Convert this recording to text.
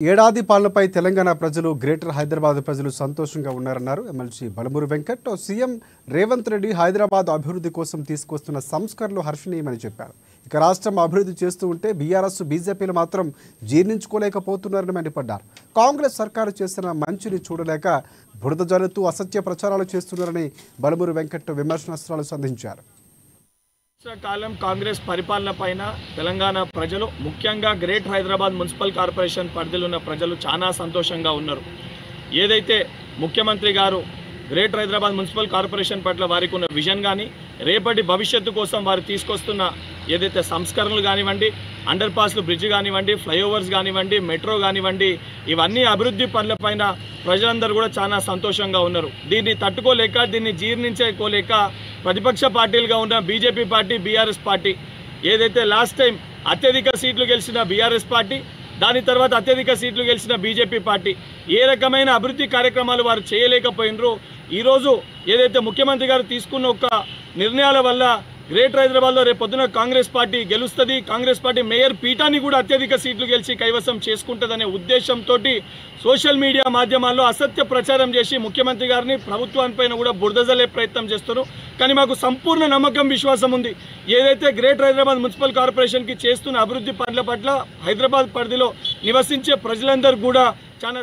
ఏడాది పాలనపై తెలంగాణ ప్రజలు గ్రేటర్ హైదరాబాద్ ప్రజలు సంతోషంగా ఉన్నారన్నారు ఎమ్మెల్సీ బలమూరు వెంకట్. సీఎం రేవంత్ రెడ్డి హైదరాబాద్ అభివృద్ధి కోసం తీసుకొస్తున్న సంస్కరణలు హర్షణీయమని చెప్పారు. ఇక రాష్ట్రం అభివృద్ధి చేస్తూ ఉంటే బీఆర్ఎస్ బీజేపీలు మాత్రం జీర్ణించుకోలేకపోతున్నారని మండిపడ్డారు. కాంగ్రెస్ సర్కారు చేసిన మంచిని చూడలేక బురద జల్లుతూ అసత్య ప్రచారాలు చేస్తున్నారని బలమూరు వెంకట్ విమర్శనాస్త్రాలు సంధించారు. కాలం కాంగ్రెస్ పరిపాలన పైన తెలంగాణ ప్రజలు ముఖ్యంగా గ్రేటర్ హైదరాబాద్ మున్సిపల్ కార్పొరేషన్ పరిధిలో ఉన్న ప్రజలు చాలా సంతోషంగా ఉన్నారు. ఏదైతే ముఖ్యమంత్రి గారు గ్రేటర్ హైదరాబాద్ మున్సిపల్ కార్పొరేషన్ పట్ల వారికి ఉన్న విజన్ కానీ రేపటి భవిష్యత్తు కోసం వారు తీసుకొస్తున్న ఏదైతే సంస్కరణలు కానివ్వండి, అండర్ పాస్లు బ్రిడ్జ్ కానివ్వండి, ఫ్లైఓవర్స్ కానివ్వండి, మెట్రో కానివ్వండి, ఇవన్నీ అభివృద్ధి పనులపైన ప్రజలందరూ కూడా చాలా సంతోషంగా ఉన్నారు. దీన్ని తట్టుకోలేక, దీన్ని జీర్ణించుకోలేక ప్రతిపక్ష పార్టీలుగా ఉన్న బీజేపీ పార్టీ, బీఆర్ఎస్ పార్టీ, ఏదైతే లాస్ట్ టైం అత్యధిక సీట్లు గెలిచిన బీఆర్ఎస్ పార్టీ, దాని తర్వాత అత్యధిక సీట్లు గెలిచిన బీజేపీ పార్టీ ఏ రకమైన అభివృద్ధి కార్యక్రమాలు వారు చేయలేకపోయినరో, ఈరోజు ఏదైతే ముఖ్యమంత్రి గారు తీసుకున్న ఒక నిర్ణయాల వల్ల గ్రేటర్ హైదరాబాద్లో రేపు పొద్దున కాంగ్రెస్ పార్టీ గెలుస్తుంది, కాంగ్రెస్ పార్టీ మేయర్ పీఠాన్ని కూడా అత్యధిక సీట్లు గెలిచి కైవసం చేసుకుంటుందనే ఉద్దేశంతో సోషల్ మీడియా మాధ్యమాల్లో అసత్య ప్రచారం చేసి ముఖ్యమంత్రి గారిని ప్రభుత్వానిపైన కూడా బురదజల్లే ప్రయత్నం చేస్తారు. కానీ మాకు సంపూర్ణ నమ్మకం, విశ్వాసం ఉంది. ఏదైతే గ్రేటర్ హైదరాబాద్ మున్సిపల్ కార్పొరేషన్కి చేస్తున్న అభివృద్ధి పనుల పట్ల హైదరాబాద్ పరిధిలో నివసించే ప్రజలందరూ కూడా చాలా